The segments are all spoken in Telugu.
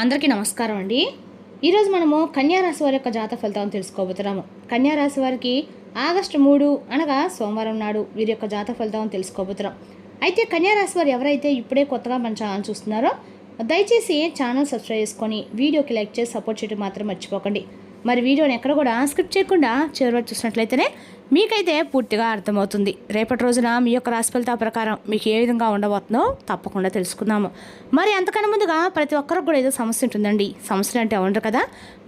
అందరికీ నమస్కారం అండి. ఈరోజు మనము కన్యారాశి వారి యొక్క జాతక ఫలితాలను తెలుసుకోబోతున్నాము. కన్యారాశి వారికి ఆగస్టు 3 అనగా సోమవారం నాడు వీరి యొక్క జాతక ఫలితాలను తెలుసుకోబోతున్నాం. అయితే కన్యారాశి వారు ఎవరైతే ఇప్పుడే కొత్తగా మన ఛానల్ చూస్తున్నారో దయచేసి ఛానల్ సబ్స్క్రైబ్ చేసుకొని వీడియోకి లైక్ చేసి సపోర్ట్ చేయడం మాత్రం మర్చిపోకండి. మరి వీడియోని ఎక్కడ కూడా స్కిప్ చేయకుండా చివరి వరకు చూసినట్లయితేనే మీకైతే పూర్తిగా అర్థమవుతుంది. రేపటి రోజున మీ యొక్క రాశి ఫలితాల ప్రకారం మీకు ఏ విధంగా ఉండబోతుందో తప్పకుండా తెలుసుకుందాము. మరి అంతకన్నా ముందుగా ప్రతి ఒక్కరికి కూడా ఏదో సమస్య ఉంటుందండి. సమస్యలు అంటే ఉండరు కదా.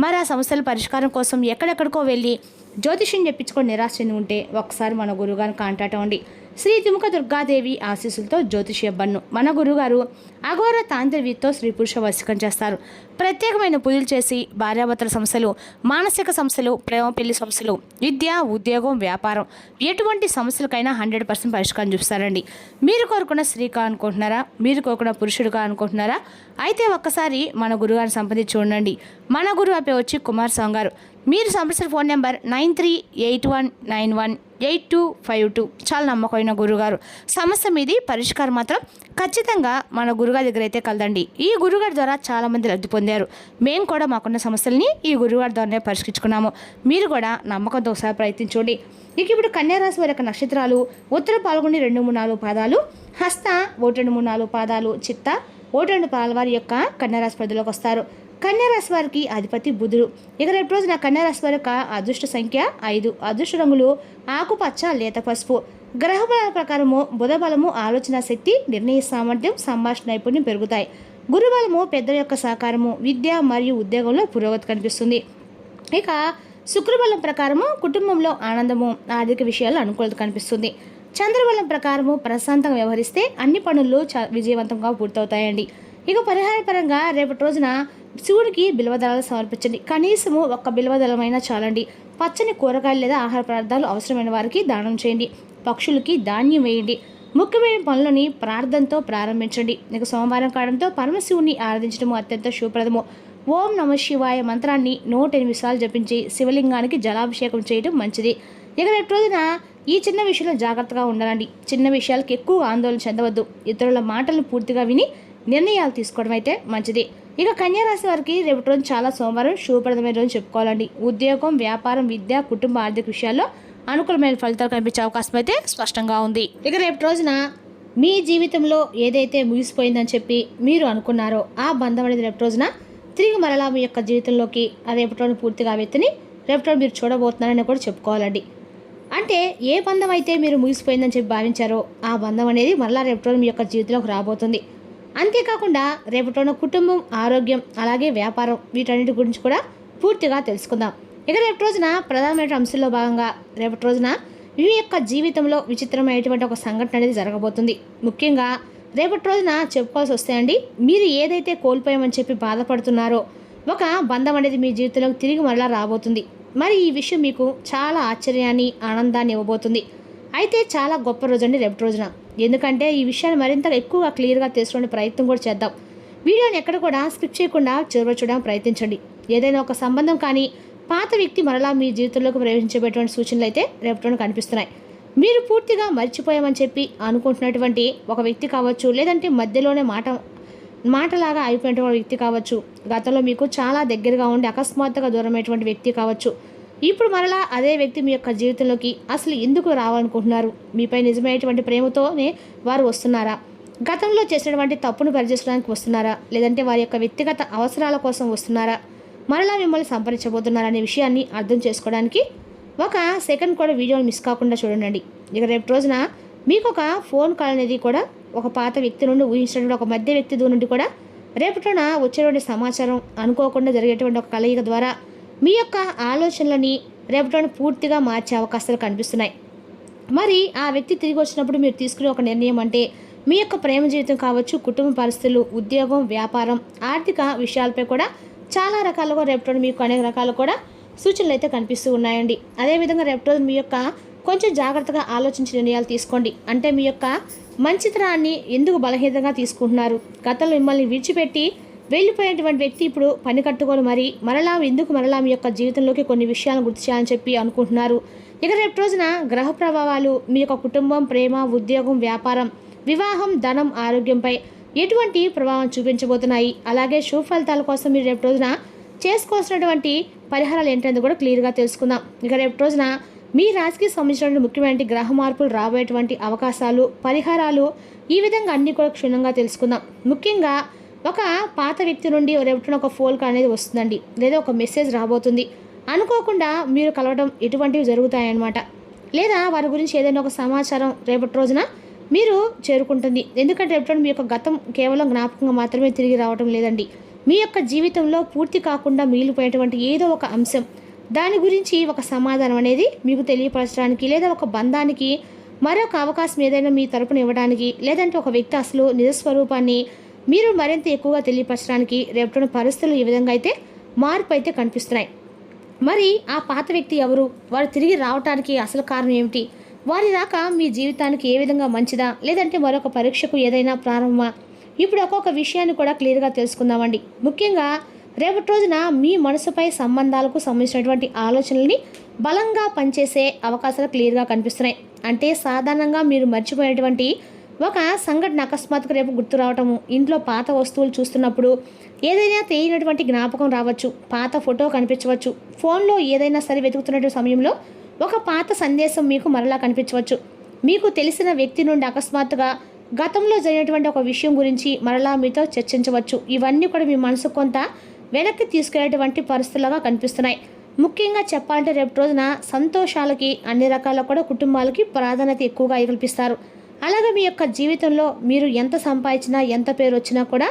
మరి ఆ సమస్యల పరిష్కారం కోసం ఎక్కడెక్కడికో వెళ్ళి జ్యోతిష్యం చెప్పించుకొని నిరాశ చెంది ఉంటే ఒకసారి మన గురువుగారిని కాంటాక్ట్ అవ్వండి. శ్రీ తుముక దుర్గాదేవి ఆశీస్సులతో జ్యోతిష్య బన్ను మన గురుగారు అఘోర తాంత్రికతో స్త్రీ పురుష వశీకరణ చేస్తారు. ప్రత్యేకమైన పూజలు చేసి భార్యాభర్తల సమస్యలు, మానసిక సమస్యలు, ప్రేమ పెళ్లి సమస్యలు, విద్య, ఉద్యోగం, వ్యాపారం ఎటువంటి సమస్యలకైనా 100% పరిష్కారం చూపిస్తారండి. మీరు కోరుకున్న స్త్రీ కానుకుంటున్నారా? మీరు కోరుకున్న పురుషుడు కానుకుంటున్నారా? అయితే ఒక్కసారి మన గురుగారిని సంప్రదించి చూడండి. మన గురువు పేరు వచ్చి కుమార్ స్వామి గారు. మీరు సంప్రదించిన ఫోన్ నెంబర్ 9381918252. చాలా నమ్మకమైన గురుగారు. సమస్య మీది పరిష్కారం మాత్రం ఖచ్చితంగా మన గురుగారి దగ్గర అయితే కలదండి. ఈ గురుగారి ద్వారా చాలామంది లబ్ధి పొందారు. మేము కూడా మాకున్న సమస్యల్ని ఈ గురుగారి ద్వారానే పరిష్కరించుకున్నాము. మీరు కూడా నమ్మకంతో ఒకసారి ప్రయత్నించండి. ఇక ఇప్పుడు కన్యారాశి వారి యొక్క నక్షత్రాలు ఉత్తర పాల్గొని 2, 3, 4 పాదాలు, హస్త 1, 2, 3, 4 పాదాలు, చిత్త 1, 2 పాదాల వారి యొక్క కన్యారాశి పరిధిలోకి వస్తారు. కన్యారాశి వారికి అధిపతి బుధుడు. ఇక రేపు రోజున కన్యారాశి వారి యొక్క అదృష్ట సంఖ్య 5, అదృష్ట రంగులు ఆకుపచ్చ, లేత పసుపు. గ్రహ బలాల ప్రకారము బుధ బలము ఆలోచన శక్తి, నిర్ణయ సామర్థ్యం, సంభాషణ నైపుణ్యం పెరుగుతాయి. గురు బలము పెద్దల యొక్క సహకారము, విద్య మరియు ఉద్యోగంలో పురోగతి కనిపిస్తుంది. ఇక శుక్రబలం ప్రకారము కుటుంబంలో ఆనందము, ఆర్థిక విషయాల్లో అనుకూలత కనిపిస్తుంది. చంద్రబలం ప్రకారము ప్రశాంతంగా వ్యవహరిస్తే అన్ని పనులు విజయవంతంగా పూర్తవుతాయండి. ఇక పరిహార పరంగా రేపటి రోజున శివుడికి బిల్వదళాలు సమర్పించండి. కనీసము ఒక్క బిల్వదళమైనా చాలండి. పచ్చని కూరగాయలు లేదా ఆహార పదార్థాలు అవసరమైన వారికి దానం చేయండి. పక్షులకి ధాన్యం వేయండి. ముఖ్యమైన పనులని ప్రార్థనతో ప్రారంభించండి. ఇక సోమవారం కావడంతో పరమశివుని ఆరాధించడము అత్యంత శుభప్రదము. ఓం నమ శివాయ మంత్రాన్ని 108 సార్లు జపించి శివలింగానికి జలాభిషేకం చేయడం మంచిది. ఇక రేపు రోజున ఈ చిన్న విషయంలో జాగ్రత్తగా ఉండాలండి. చిన్న విషయాలకు ఎక్కువ ఆందోళన చెందవద్దు. ఇతరుల మాటలను పూర్తిగా విని నిర్ణయాలు తీసుకోవడం అయితే మంచిది. ఇక కన్యారాశి వారికి రేపటి రోజు చాలా సోమవారం శుభప్రదమైన రోజు చెప్పుకోవాలండి. ఉద్యోగం, వ్యాపారం, విద్య, కుటుంబ ఆర్థిక విషయాల్లో అనుకూలమైన ఫలితాలు కనిపించే అవకాశం అయితే స్పష్టంగా ఉంది. ఇక రేపటి రోజున మీ జీవితంలో ఏదైతే ముగిసిపోయిందని చెప్పి మీరు అనుకున్నారో ఆ బంధం అనేది రేపటి రోజున తిరిగి మరలా మీ యొక్క జీవితంలోకి రేపటి రోజు పూర్తిగా వ్యక్తిని రేపటి రోజు మీరు చూడబోతున్నారని కూడా చెప్పుకోవాలండి. అంటే ఏ బంధం అయితే మీరు ముగిసిపోయిందని చెప్పి భావించారో ఆ బంధం అనేది మరలా రేపటి రోజు మీ యొక్క జీవితంలోకి రాబోతుంది. అంతేకాకుండా రేపటి కుటుంబం, ఆరోగ్యం, అలాగే వ్యాపారం వీటన్నిటి గురించి కూడా పూర్తిగా తెలుసుకుందాం. ఇక రేపటి రోజున ప్రధానమైన అంశంలో భాగంగా రేపటి రోజున మీ యొక్క జీవితంలో విచిత్రమైనటువంటి ఒక సంఘటన అనేది జరగబోతుంది. ముఖ్యంగా రేపటి రోజున చెప్పుకోవాల్సి వస్తాయండి. మీరు ఏదైతే కోల్పోయామని చెప్పి బాధపడుతున్నారో ఒక బంధం అనేది మీ జీవితంలోకి తిరిగి మరలా రాబోతుంది. మరి ఈ విషయం మీకు చాలా ఆశ్చర్యాన్ని, ఆనందాన్ని ఇవ్వబోతుంది. అయితే చాలా గొప్ప రోజు అండి రేపటి రోజున. ఎందుకంటే ఈ విషయాన్ని మరింత ఎక్కువగా క్లియర్గా తెలుసుకునే ప్రయత్నం కూడా చేద్దాం. వీడియోని ఎక్కడ కూడా స్కిప్ చేయకుండా చివరి చూడడానికి ప్రయత్నించండి. ఏదైనా ఒక సంబంధం కానీ పాత వ్యక్తి మరలా మీ జీవితంలోకి ప్రవేశించేటువంటి సూచనలు అయితే రేపటి కనిపిస్తున్నాయి. మీరు పూర్తిగా మర్చిపోయామని చెప్పి అనుకుంటున్నటువంటి ఒక వ్యక్తి కావచ్చు, లేదంటే మధ్యలోనే మాటలాగా అయిపోయినటువంటి వ్యక్తి కావచ్చు, గతంలో మీకు చాలా దగ్గరగా ఉండి అకస్మాత్తుగా దూరమైనటువంటి వ్యక్తి కావచ్చు. ఇప్పుడు మరలా అదే వ్యక్తి మీ యొక్క జీవితంలోకి అసలు ఎందుకు రావాలనుకుంటున్నారు? మీపై నిజమైనటువంటి ప్రేమతోనే వారు వస్తున్నారా? గతంలో చేసినటువంటి తప్పును పరిచేసుకోవడానికి వస్తున్నారా? లేదంటే వారి యొక్క వ్యక్తిగత అవసరాల కోసం వస్తున్నారా? మరలా మిమ్మల్ని సంప్రదించబోతున్నారా అనే విషయాన్ని అర్థం చేసుకోవడానికి ఒక సెకండ్ కూడా వీడియోని మిస్ కాకుండా చూడండి. ఇక రేపు రోజున మీకు ఒక ఫోన్ కాల్ అనేది కూడా ఒక పాత వ్యక్తి నుండి ఊహించినటువంటి ఒక మధ్య వ్యక్తి నుండి కూడా రేపటిన వచ్చేటువంటి సమాచారం అనుకోకుండా జరిగేటువంటి ఒక కలయిక ద్వారా మీ యొక్క ఆలోచనలని రేపటి పూర్తిగా మార్చే అవకాశాలు కనిపిస్తున్నాయి. మరి ఆ వ్యక్తి తిరిగి వచ్చినప్పుడు మీరు తీసుకునే ఒక నిర్ణయం అంటే మీ యొక్క ప్రేమ జీవితం కావచ్చు, కుటుంబ పరిస్థితులు, ఉద్యోగం, వ్యాపారం, ఆర్థిక విషయాలపై కూడా చాలా రకాలుగా రేపటి మీకు అనేక రకాలు కూడా సూచనలు అయితే కనిపిస్తూ ఉన్నాయండి. అదేవిధంగా రేపటి మీ యొక్క కొంచెం జాగ్రత్తగా ఆలోచించి నిర్ణయాలు తీసుకోండి. అంటే మీ యొక్క మంచితనాన్ని ఎందుకు బలహీనంగా తీసుకుంటున్నారు? గతంలో మిమ్మల్ని విడిచిపెట్టి వెళ్ళిపోయినటువంటి వ్యక్తి ఇప్పుడు పని కట్టుకొని మరలా మీ యొక్క జీవితంలోకి కొన్ని విషయాలను గుర్తు చేయాలని చెప్పి అనుకుంటున్నారు. ఇక రేపు రోజున గ్రహ ప్రభావాలు మీ యొక్క కుటుంబం, ప్రేమ, ఉద్యోగం, వ్యాపారం, వివాహం, ధనం, ఆరోగ్యంపై ఎటువంటి ప్రభావం చూపించబోతున్నాయి, అలాగే శుభ ఫలితాల కోసం మీరు రేపు రోజున చేసుకోవాల్సినటువంటి పరిహారాలు ఏంటనేది కూడా క్లియర్గా తెలుసుకుందాం. ఇక రేపు రోజున మీ రాశికి సంబంధించినటువంటి ముఖ్యమైన గ్రహ మార్పులు రాబోయేటువంటి అవకాశాలు, పరిహారాలు, ఈ విధంగా అన్నీ కూడా క్షుణ్ణంగా తెలుసుకుందాం. ముఖ్యంగా ఒక పాత వ్యక్తి నుండి రేపు ఒక ఫోన్ కాల్ అనేది వస్తుందండి, లేదా ఒక మెసేజ్ రాబోతుంది. అనుకోకుండా మీరు కలవడం ఇటువంటివి జరుగుతాయన్నమాట. లేదా వారి గురించి ఏదైనా ఒక సమాచారం రేపటి రోజున మీరు చేరుకుంటుంది. ఎందుకంటే రేపటి మీ యొక్క గతం కేవలం జ్ఞాపకంగా మాత్రమే తిరిగి రావడం లేదండి. మీ యొక్క జీవితంలో పూర్తి కాకుండా మిగిలిపోయేటువంటి ఏదో ఒక అంశం, దాని గురించి ఒక సమాధానం అనేది మీకు తెలియపరచడానికి, లేదా ఒక బంధానికి మరొక అవకాశం ఏదైనా మీ తరపున ఇవ్వడానికి, లేదంటే ఒక వ్యక్తి అసలు నిజస్వరూపాన్ని మీరు మరింత ఎక్కువగా తెలియపరచడానికి రేపటి పరిస్థితులు ఈ విధంగా అయితే మార్పు అయితే కనిపిస్తున్నాయి. మరి ఆ పాత వ్యక్తి ఎవరు, వారు తిరిగి రావడానికి అసలు కారణం ఏమిటి, వారి రాక మీ జీవితానికి ఏ విధంగా మంచిదా, లేదంటే మరొక పరీక్షకు ఏదైనా ప్రారంభమా, ఇప్పుడు ఒక్కొక్క విషయాన్ని కూడా క్లియర్గా తెలుసుకుందామండి. ముఖ్యంగా రేపటి రోజున మీ మనసుపై సంబంధాలకు సంబంధించినటువంటి ఆలోచనల్ని బలంగా పనిచేసే అవకాశాలు క్లియర్గా కనిపిస్తున్నాయి. అంటే సాధారణంగా మీరు మర్చిపోయినటువంటి ఒక సంఘటన అకస్మాత్తుగా రేపు గుర్తు రావటము, ఇంట్లో పాత వస్తువులు చూస్తున్నప్పుడు ఏదైనా తెలియనటువంటి జ్ఞాపకం రావచ్చు, పాత ఫోటో కనిపించవచ్చు, ఫోన్లో ఏదైనా సరే వెతుకుతున్నటువంటి సమయంలో ఒక పాత సందేశం మీకు మరలా కనిపించవచ్చు, మీకు తెలిసిన వ్యక్తి నుండి అకస్మాత్తుగా గతంలో జరిగినటువంటి ఒక విషయం గురించి మరలా మీతో చర్చించవచ్చు. ఇవన్నీ కూడా మీ మనసు కొంత వెనక్కి తీసుకెళ్లేటువంటి పరిస్థితులుగా కనిపిస్తున్నాయి. ముఖ్యంగా చెప్పాలంటే రేపు రోజున సంతోషాలకి అన్ని రకాల కూడా కుటుంబాలకి ప్రాధాన్యత ఎక్కువగా కల్పిస్తారు. అలాగే మీ యొక్క జీవితంలో మీరు ఎంత సంపాదించినా, ఎంత పేరు వచ్చినా కూడా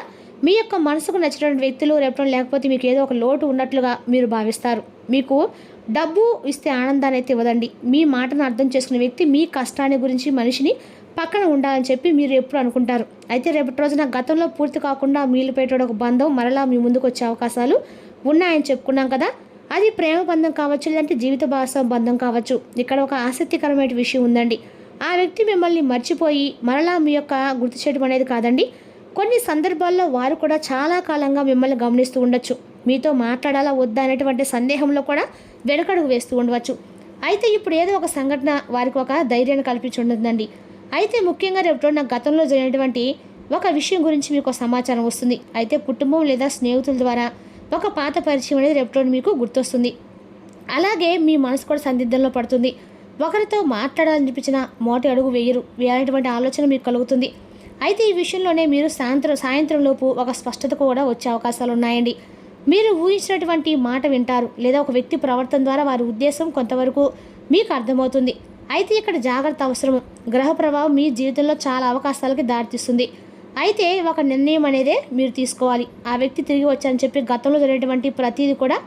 మీ యొక్క మనసుకు నచ్చినటువంటి వ్యక్తులు రేపు లేకపోతే మీకు ఏదో ఒక లోటు ఉన్నట్లుగా మీరు భావిస్తారు. మీకు డబ్బు ఇస్తే ఆనందాన్ని అయితే ఇవ్వదండి. మీ మాటను అర్థం చేసుకునే వ్యక్తి మీ కష్టాన్ని గురించి మనిషిని పక్కన ఉండాలని చెప్పి మీరు ఎప్పుడు అనుకుంటారు. అయితే రేపటి రోజున గతంలో పూర్తి కాకుండా మిగిలిపోయేట ఒక బంధం మరలా మీ ముందుకు వచ్చే అవకాశాలు ఉన్నాయని చెప్పుకున్నాం కదా. అది ప్రేమ బంధం కావచ్చు, లేదంటే జీవిత భాగస్వామి బంధం కావచ్చు. ఇక్కడ ఒక ఆసక్తికరమైన విషయం ఉందండి. ఆ వ్యక్తి మిమ్మల్ని మర్చిపోయి మరలా మీ యొక్క గుర్తు చేయడం అనేది కాదండి, కొన్ని సందర్భాల్లో వారు కూడా చాలా కాలంగా మిమ్మల్ని గమనిస్తూ ఉండొచ్చు. మీతో మాట్లాడాలా వద్దా అనేటువంటి సందేహంలో కూడా వెనకడుగు వేస్తూ ఉండవచ్చు. అయితే ఇప్పుడు ఏదో ఒక సంఘటన వారికి ఒక ధైర్యాన్ని కల్పించి ఉంటుందండి. అయితే ముఖ్యంగా రేపు నాకు గతంలో జరిగినటువంటి ఒక విషయం గురించి మీకు సమాచారం వస్తుంది. అయితే కుటుంబం లేదా స్నేహితుల ద్వారా ఒక పాత పరిచయం అనేది రేపు మీకు గుర్తొస్తుంది. అలాగే మీ మనసు కూడా సందిగ్ధంలో పడుతుంది. ఒకరితో మాట్లాడాలనిపించిన మోటి అడుగు వేయాలనేటువంటి ఆలోచన మీకు కలుగుతుంది. అయితే ఈ విషయంలోనే మీరు సాయంత్రం లోపు ఒక స్పష్టత కూడా వచ్చే అవకాశాలు ఉన్నాయండి. మీరు ఊహించినటువంటి మాట వింటారు, లేదా ఒక వ్యక్తి ప్రవర్తన ద్వారా వారి ఉద్దేశం కొంతవరకు మీకు అర్థమవుతుంది. అయితే ఇక్కడ జాగ్రత్త అవసరం. గ్రహ ప్రభావం మీ జీవితంలో చాలా అవకాశాలకి దారితీస్తుంది. అయితే ఒక నిర్ణయం అనేదే మీరు తీసుకోవాలి. ఆ వ్యక్తి తిరిగి వచ్చారని చెప్పి గతంలో జరిగేటువంటి ప్రతిదీ కూడా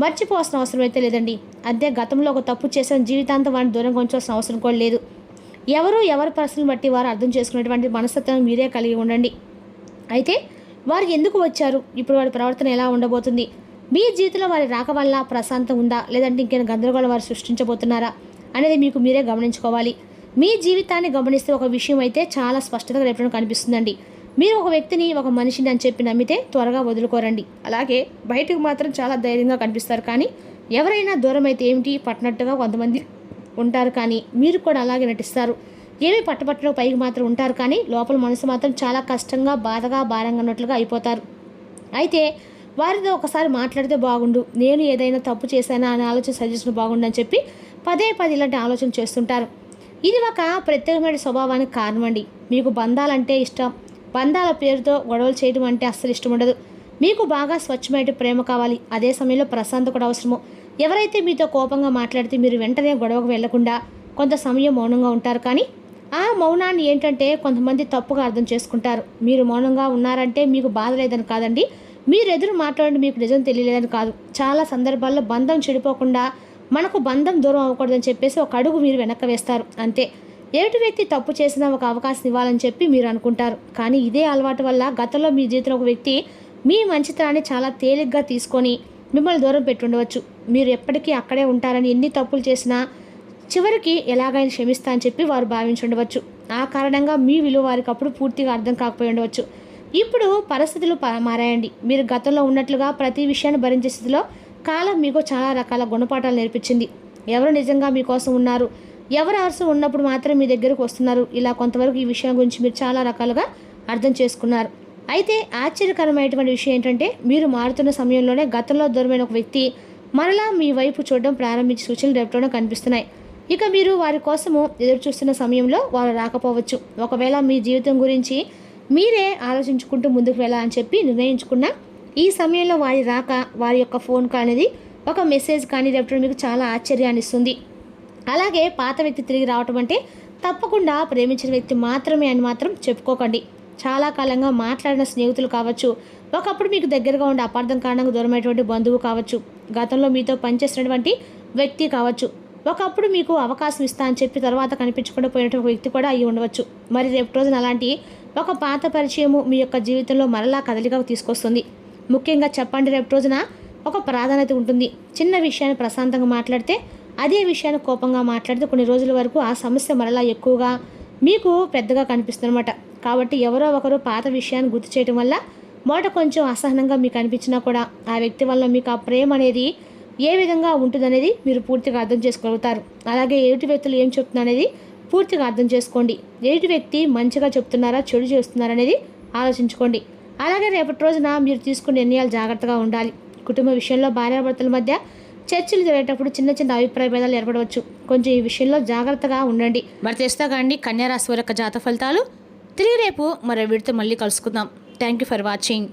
మర్చిపోవాల్సిన అవసరం అయితే లేదండి. అంతే, గతంలో ఒక తప్పు చేసిన జీవితాంతం వాడిని దూరంగా ఉంచాల్సిన అవసరం కూడా లేదు. ఎవరి పరిస్థితులను బట్టి వారు అర్థం చేసుకునేటువంటి మనస్తత్వం మీరే కలిగి ఉండండి. అయితే వారు ఎందుకు వచ్చారు, ఇప్పుడు వారి ప్రవర్తన ఎలా ఉండబోతుంది, మీ జీవితంలో వారి రాక వల్ల ప్రశాంతం ఉందా, లేదంటే ఇంకేమైనా గందరగోళం వారు సృష్టించబోతున్నారా అనేది మీకు మీరే గమనించుకోవాలి. మీ జీవితాన్ని గమనిస్తే ఒక విషయం అయితే చాలా స్పష్టతగా రేపు కనిపిస్తుందండి. మీరు ఒక వ్యక్తిని, ఒక మనిషిని అని చెప్పి నమ్మితే త్వరగా వదులుకోరండి. అలాగే బయటకు మాత్రం చాలా ధైర్యంగా కనిపిస్తారు, కానీ ఎవరైనా దూరం అయితే ఏమిటి పట్టినట్టుగా కొంతమంది ఉంటారు, కానీ మీరు కూడా అలాగే నటిస్తారు. ఏమీ పట్టపట్టలో పైకి మాత్రం ఉంటారు, కానీ లోపల మనసు మాత్రం చాలా కష్టంగా, బాధగా, భారంగా ఉన్నట్లుగా అయిపోతారు. అయితే వారితో ఒకసారి మాట్లాడితే బాగుండు, నేను ఏదైనా తప్పు చేశానా అనే ఆలోచన సజెషన్ బాగుండు అని చెప్పి పదే ఇలాంటి ఆలోచన చేస్తుంటారు. ఇది ఒక ప్రత్యేకమైన స్వభావానికి కారణం అండి. మీకు బంధాలంటే ఇష్టం, బంధాల పేరుతో గొడవలు చేయడం అంటే అస్సలు ఇష్టం ఉండదు. మీకు బాగా స్వచ్ఛమైన ప్రేమ కావాలి, అదే సమయంలో ప్రశాంతత కూడా అవసరము. ఎవరైతే మీతో కోపంగా మాట్లాడితే మీరు వెంటనే గొడవకు వెళ్లకుండా కొంత సమయం మౌనంగా ఉంటారు, కానీ ఆ మౌనాన్ని ఏంటంటే కొంతమంది తప్పుగా అర్థం చేసుకుంటారు. మీరు మౌనంగా ఉన్నారంటే మీకు బాధ లేదని కాదండి, మీరు ఎదురు మాట్లాడండి మీకు నిజం తెలియలేదని కాదు. చాలా సందర్భాల్లో బంధం చెడిపోకుండా, మనకు బంధం దూరం అవ్వకూడదని చెప్పేసి ఒక అడుగు మీరు వెనక్కి వేస్తారు, అంతే. ఎదుటి వ్యక్తి తప్పు చేసినా ఒక అవకాశం ఇవ్వాలని చెప్పి మీరు అనుకుంటారు, కానీ ఇదే అలవాటు వల్ల గతంలో మీ జీవితంలో ఒక వ్యక్తి మీ మంచితనాన్ని చాలా తేలిగ్గా తీసుకొని మిమ్మల్ని దూరం పెట్టుండవచ్చు. మీరు ఎప్పటికీ అక్కడే ఉంటారని, ఎన్ని తప్పులు చేసినా చివరికి ఎలాగైనా క్షమిస్తా అని చెప్పి వారు భావించుండవచ్చు. ఆ కారణంగా మీ విలువ వారికి అప్పుడు పూర్తిగా అర్థం కాకపోయి ఉండవచ్చు. ఇప్పుడు పరిస్థితులు మారాయండి. మీరు గతంలో ఉన్నట్లుగా ప్రతి విషయాన్ని భరించే స్థితిలో కాలం మీకు చాలా రకాల గుణపాఠాలు నేర్పించింది. ఎవరు నిజంగా మీకోసం ఉన్నారు, ఎవరు అవసరం ఉన్నప్పుడు మాత్రం మీ దగ్గరకు వస్తున్నారు, ఇలా కొంతవరకు ఈ విషయం గురించి మీరు చాలా రకాలుగా అర్థం చేసుకున్నారు. అయితే ఆశ్చర్యకరమైనటువంటి విషయం ఏంటంటే మీరు మారుతున్న సమయంలోనే గతంలో దూరమైన ఒక వ్యక్తి మరలా మీ వైపు చూడడం ప్రారంభించే సూచనలు రేపటిలోనే కనిపిస్తున్నాయి. ఇక మీరు వారి కోసము ఎదురు చూస్తున్న సమయంలో వారు రాకపోవచ్చు. ఒకవేళ మీ జీవితం గురించి మీరే ఆలోచించుకుంటూ ముందుకు వెళ్ళాలని చెప్పి నిర్ణయించుకున్న ఈ సమయంలో వారి రాక, వారి యొక్క ఫోన్ కాల్ అనేది ఒక మెసేజ్ కానీ రేపటి మీకు చాలా ఆశ్చర్యాన్ని ఇస్తుంది. అలాగే పాత వ్యక్తి తిరిగి రావటం అంటే తప్పకుండా ప్రేమించిన వ్యక్తి మాత్రమే అని మాత్రం చెప్పుకోకండి. చాలా కాలంగా మాట్లాడిన స్నేహితులు కావచ్చు, ఒకప్పుడు మీకు దగ్గరగా ఉండే అపార్థం కారణంగా దూరమైనటువంటి బంధువు కావచ్చు, గతంలో మీతో పనిచేసినటువంటి వ్యక్తి కావచ్చు, ఒకప్పుడు మీకు అవకాశం ఇస్తా అని చెప్పి తర్వాత కనిపించకుండా పోయినటువంటి వ్యక్తి కూడా అయ్యి ఉండవచ్చు. మరి రేపు రోజున అలాంటి ఒక పాత పరిచయము మీ యొక్క జీవితంలో మరలా కదలికకు తీసుకొస్తుంది. ముఖ్యంగా చెప్పండి, రేపు రోజున ఒక ప్రాధాన్యత ఉంటుంది. చిన్న విషయాన్ని ప్రశాంతంగా మాట్లాడితే, అదే విషయాన్ని కోపంగా మాట్లాడితే కొన్ని రోజుల వరకు ఆ సమస్య మరలా ఎక్కువగా మీకు పెద్దగా కనిపిస్తుందన్నమాట. కాబట్టి ఎవరో ఒకరు పాత విషయాన్ని గుర్తు చేయడం వల్ల మొదట కొంచెం అసహనంగా మీకు అనిపించినా కూడా ఆ వ్యక్తి వల్ల మీకు ఆ ప్రేమ అనేది ఏ విధంగా ఉంటుందనేది మీరు పూర్తిగా అర్థం చేసుకోగలుగుతారు. అలాగే ఎదుటి వ్యక్తులు ఏం చెప్తున్నారనేది పూర్తిగా అర్థం చేసుకోండి. ఎదుటి వ్యక్తి మంచిగా చెప్తున్నారా, చెడు చేస్తున్నారా అనేది ఆలోచించుకోండి. అలాగే రేపటి రోజున మీరు తీసుకునే నిర్ణయాలు జాగ్రత్తగా ఉండాలి. కుటుంబ విషయంలో భార్యాభర్తల మధ్య చర్చలు జరిగేటప్పుడు చిన్న చిన్న అభిప్రాయ భేదాలు ఏర్పడవచ్చు. కొంచెం ఈ విషయంలో జాగ్రత్తగా ఉండండి. మరి తెస్తాకండి కన్యా రాశి వారి యొక్క జాతక ఫలితాలు. తిరిగి రేపు మరో వీడితో మళ్ళీ కలుసుకుందాం. Thank you for watching.